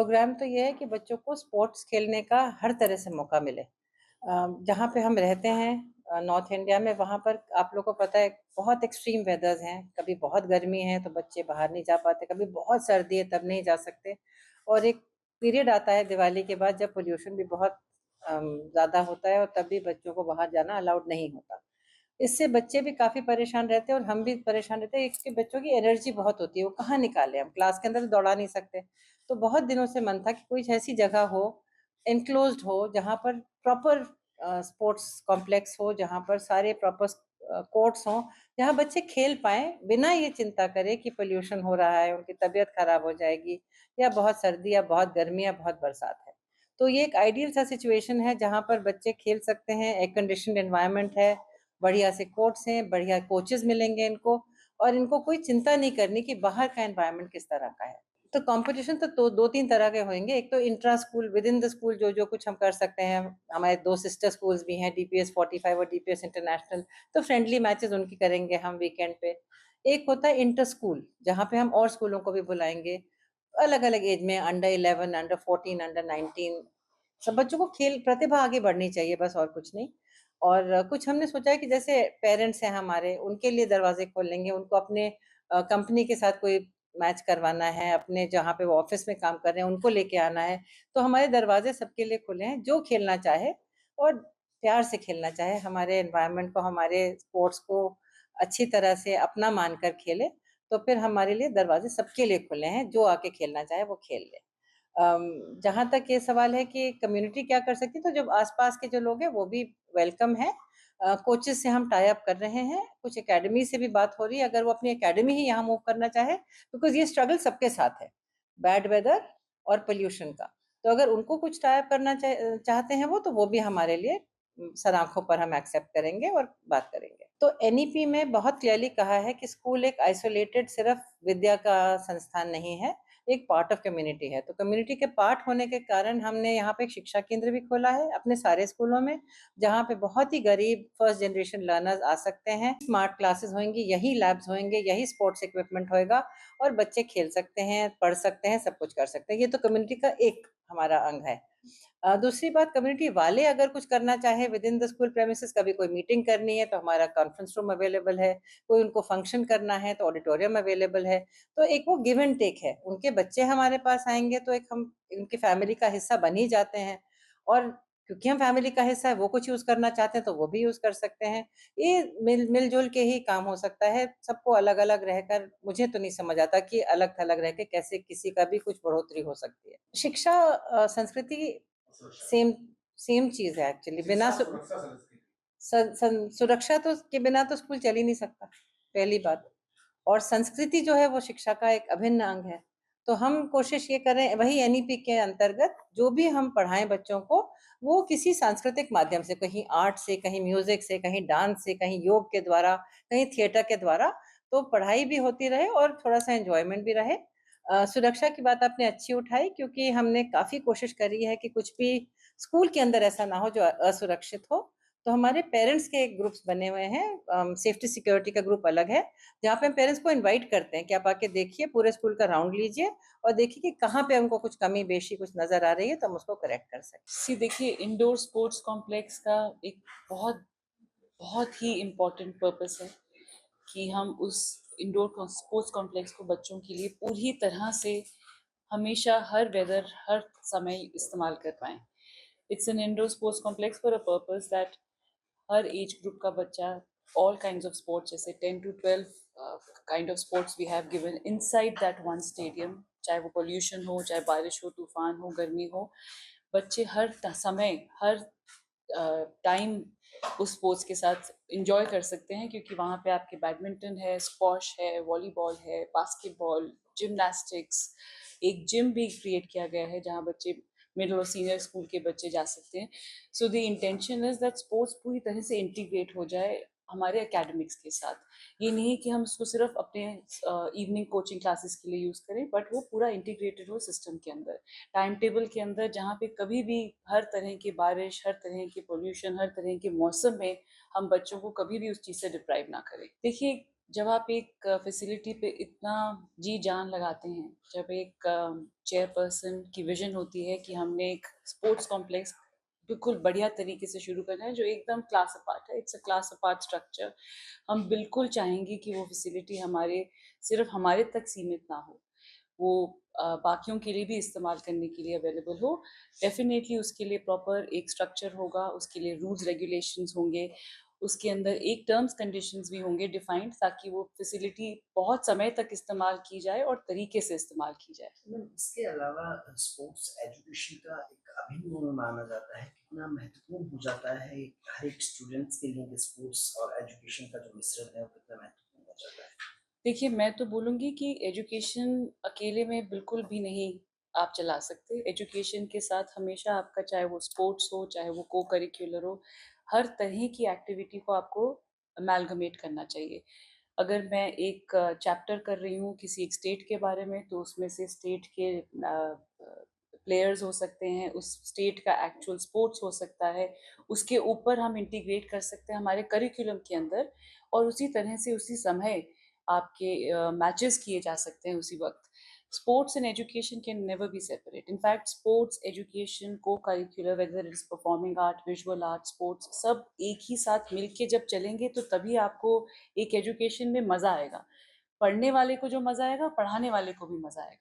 Programme तो ये है कि बच्चों को स्पोर्ट्स खेलने का हर तरह से मौका मिले। जहाँ पे हम रहते हैं नॉर्थ इंडिया में, वहाँ पर आप लोगों को पता है बहुत एक्सट्रीम वेदर्स हैं। कभी बहुत गर्मी है तो बच्चे बाहर नहीं जा पाते, कभी बहुत सर्दी है तब नहीं जा सकते। और एक पीरियड आता है दिवाली के बाद जब पोल्यूशन भी बहुत ज़्यादा होता है और तब भी बच्चों को बाहर जाना अलाउड नहीं होता। इससे बच्चे भी काफ़ी परेशान रहते हैं और हम भी परेशान रहते हैं। एक के बच्चों की एनर्जी बहुत होती है, वो कहाँ निकालें हम? क्लास के अंदर तो दौड़ा नहीं सकते। तो बहुत दिनों से मन था कि कोई ऐसी जगह हो, एन्क्लोज़्ड हो, जहाँ पर प्रॉपर स्पोर्ट्स कॉम्प्लेक्स हो, जहाँ पर सारे प्रॉपर कोर्ट्स हों, जहाँ बच्चे खेल पाएँ, बिना ये चिंता करे कि पॉल्यूशन हो रहा है, उनकी तबीयत खराब हो जाएगी या बहुत सर्दी या बहुत गर्मी या बहुत बरसात है। तो ये एक आइडियल सा सिचुएशन है, जहाँ पर बच्चे खेल सकते हैं, एयर कंडीशन्ड एनवायरनमेंट है, बढ़िया से कोर्ट्स हैं, बढ़िया कोचेज़ मिलेंगे इनको और इनको कोई चिंता नहीं करनी कि बाहर का एनवायरनमेंट किस तरह का है। तो कॉम्पिटिशन तो 2-3 तरह के होंगे। एक तो intra school, within the school जो-जो कुछ हम कर सकते हैं। हमारे 2 सिस्टर स्कूल्स भी हैं, डीपीएस 45 और डीपीएस इंटरनेशनल, तो फ्रेंडली मैचेज़ उनकी करेंगे हम वीकेंड पे। एक होता है इंटर स्कूल, जहाँ पे हम और स्कूलों को भी बुलाएँगे, अलग-अलग एज में अंडर 11, अंडर 14, अंडर 19 सब बच्चों को खेल प्रतिभा आगे बढ़नी चाहिए बस और कुछ नहीं। और कुछ हमने सोचा है कि जैसे पेरेंट्स हैं हमारे, उनके लिए दरवाज़े खोल लेंगे, उनको अपने कंपनी के साथ कोई मैच करवाना है, अपने जहाँ पे वो ऑफ़िस में काम कर रहे हैं, उनको लेके आना है, तो हमारे दरवाज़े सबके लिए खुले हैं, जो खेलना चाहे और प्यार से खेलना चाहे, हमारे एनवायरनमेंट को, हमारे स्पोर्ट्स को अच्छी तरह से अपना मानकर खेले, तो फिर हमारे लिए दरवाज़े सबके लिए खुले हैं, जो आके खेलना चाहे वो खेल ले। जहाँ तक ये सवाल है कि कम्युनिटी क्या कर सकती है, तो जो आस-पास के जो लोग हैं वो भी वेलकम हैं। कोचेज़ से हम टाई अप कर रहे हैं, कुछ अकेडमी से भी बात हो रही है, अगर वो अपनी अकेडमी ही यहाँ मूव करना चाहे, बिकॉज़ ये स्ट्रगल सबके साथ है, बैड वेदर और पॉल्यूशन का। तो अगर उनको कुछ टाई अप करना चाहते हैं वो, तो वो भी हमारे लिए सर आँखों पर हम एक्सेप्ट करेंगे और बात करेंगे। तो एनईपी में बहुत क्लियरली कहा है कि स्कूल एक आइसोलेटेड सिर्फ़ विद्या का संस्थान नहीं है, एक पार्ट ऑफ कम्युनिटी है। तो कम्युनिटी के पार्ट होने के कारण हमने यहाँ पे एक शिक्षा केंद्र भी खोला है अपने सारे स्कूलों में, जहाँ पे बहुत ही गरीब फर्स्ट जनरेशन लर्नर्स आ सकते हैं। स्मार्ट क्लासेस होंगी, यही लैब्स होंगे, यही स्पोर्ट्स इक्विपमेंट होएगा और बच्चे खेल सकते हैं, पढ़ सकते हैं, सब कुछ कर सकते हैं। ये तो कम्युनिटी का एक हमारा अंग है। दूसरी बात, कम्युनिटी वाले अगर कुछ करना चाहे विदिन द स्कूल प्रेमिसेस, कभी कोई मीटिंग करनी है तो हमारा कॉन्फ्रेंस रूम अवेलेबल है, कोई उनको फंक्शन करना है तो ऑडिटोरियम अवेलेबल है। तो एक वो गिव एंड टेक है, उनके बच्चे हमारे पास आएँगे तो एक हम उनकी फैमिली का हिस्सा बन ही जाते हैं और क्योंकि हम फैमिली का हिस्सा है, वो कुछ यूज़ करना चाहते हैं तो वो भी यूज़ कर सकते हैं। ये मिल-जुल के ही काम हो सकता है, सबको अलग-अलग रहकर मुझे तो नहीं समझ आता कि अलग-थलग रह के कैसे किसी का भी कुछ बढ़ोतरी हो सकती है। शिक्षा संस्कृति सेम सेम चीज़ है एक्चुअली। बिना सुरक्षा तो के बिना तो स्कूल चल ही नहीं सकता, पहली बात। और संस्कृति जो है वो शिक्षा का एक अभिन्न अंग है। तो हम कोशिश ये कर रहे हैं वही एनईपी के अंतर्गत जो भी हम पढ़ाएँ बच्चों को, वो किसी सांस्कृतिक माध्यम से, कहीं आर्ट से, कहीं म्यूज़िक से, कहीं डांस से, कहीं योग के द्वारा, कहीं थिएटर के द्वारा, तो पढ़ाई भी होती रहे और थोड़ा-सा एन्जॉयमेंट भी रहे। सुरक्षा की बात आपने अच्छी उठाई क्योंकि हमने काफ़ी कोशिश करी है कि कुछ भी स्कूल के अंदर ऐसा ना हो जो असुरक्षित हो। तो हमारे पेरेंट्स के ग्रुप्स बने हुए हैं, सेफ्टी सिक्योरिटी का ग्रुप अलग है, जहाँ पे हम पेरेंट्स को इनवाइट करते हैं कि आप आके देखिए, पूरे स्कूल का राउंड लीजिए और देखिए कि कहाँ पे हमको कुछ कमी-बेशी कुछ नज़र आ रही है, तो हम उसको करेक्ट कर सकें। सी देखिए, इंडोर स्पोर्ट्स कॉम्प्लेक्स का एक बहुत बहुत ही इम्पोर्टेंट पर्पस है कि हम उस इंडोर स्पोर्ट्स कॉम्प्लेक्स को बच्चों के लिए पूरी तरह से हमेशा हर वेदर हर समय इस्तेमाल कर पाएँ। It's an indoor sports complex for a purpose that her age group का बच्चा ऑल काइंड्स ऑफ स्पोर्ट्स जैसे 10 to 12 kind of sports we have given inside that one stadium, चाहे वो पोल्यूशन हो, चाहे बारिश हो, तूफान हो, गर्मी हो, बच्चे हर समय हर टाइम उस स्पोर्ट्स के साथ इंजॉय कर सकते हैं क्योंकि वहाँ पे आपके बैडमिंटन है, स्क्वॉश है, वॉलीबॉल है, बास्केटबॉल, जिमनास्टिक्स, एक जिम भी क्रिएट किया गया है जहाँ बच्चे मिडिल और सीनियर स्कूल के बच्चे जा सकते हैं। So the intention is that sports पूरी तरह से इंटीग्रेट हो जाए हमारे एकेडमिक्स के साथ। ये नहीं कि हम इसको सिर्फ अपने इवनिंग कोचिंग क्लासेस के लिए यूज़ करें, बट वो पूरा इंटीग्रेटेड हो सिस्टम के अंदर, टाइम टेबल के अंदर, जहाँ पे कभी भी हर तरह की बारिश, हर तरह की पोल्यूशन, हर तरह के मौसम में हम बच्चों को कभी भी उस चीज़ से डिप्राइव ना करें। देखिए, जब आप एक फैसिलिटी पे इतना जी जान लगाते हैं, जब एक चेयरपर्सन की विजन होती है कि हमने एक स्पोर्ट्स कॉम्प्लेक्स बिल्कुल बढ़िया तरीके से शुरू करना है जो एकदम क्लास अपार्ट है, it's a class apart structure. हम बिल्कुल चाहेंगे कि वो फैसिलिटी हमारे सिर्फ हमारे तक सीमित ना हो, वो बाकियों के लिए भी इस्तेमाल करने के लिए अवेलेबल हो। डेफिनेटली उसके लिए प्रॉपर एक स्ट्रक्चर होगा, उसके लिए रूल्स रेगुलेशंस होंगे, उसके अंदर एक टर्म्स कंडीशंस भी होंगे डिफाइंड, ताकि वो फैसिलिटी बहुत समय तक इस्तेमाल की जाए और तरीके से इस्तेमाल की जाए। मैम, इसके अलावा स्पोर्ट्स एजुकेशन का एक अभिन्न अंग माना जाता है। कितना महत्वपूर्ण हो जाता है हर एक स्टूडेंट्स के लिए कि स्पोर्ट्स और एजुकेशन का जो मिश्रण है वो कितना महत्वपूर्ण हो जाता है? देखिए, मैं तो बोलूँगी कि एजुकेशन अकेले में बिल्कुल भी नहीं आप चला सकते। एजुकेशन के साथ हमेशा आपका, चाहे वो स्पोर्ट्स हो, चाहे वो को-करिक्युलर हो, हर तरह की एक्टिविटी को आपको अमैलगमेट करना चाहिए। अगर मैं एक चैप्टर कर रही हूँ किसी एक स्टेट के बारे में, तो उसमें से स्टेट के प्लेयर्स हो सकते हैं, उस स्टेट का एक्चुअल स्पोर्ट्स हो सकता है, उसके ऊपर हम इंटीग्रेट कर सकते हैं हमारे करिकुलम के अंदर, और उसी तरह से उसी समय आपके मैचेस किए जा सकते हैं उसी वक्त। Sports and education can never be separate. In fact sports, education, co-curricular, whether it's performing art, visual art, sports, सब एक ही साथ मिलके जब चलेंगे तो तभी आपको एक एजुकेशन में मज़ा आएगा। पढ़ने वाले को जो मज़ा आएगा, पढ़ाने वाले को भी मज़ा आएगा।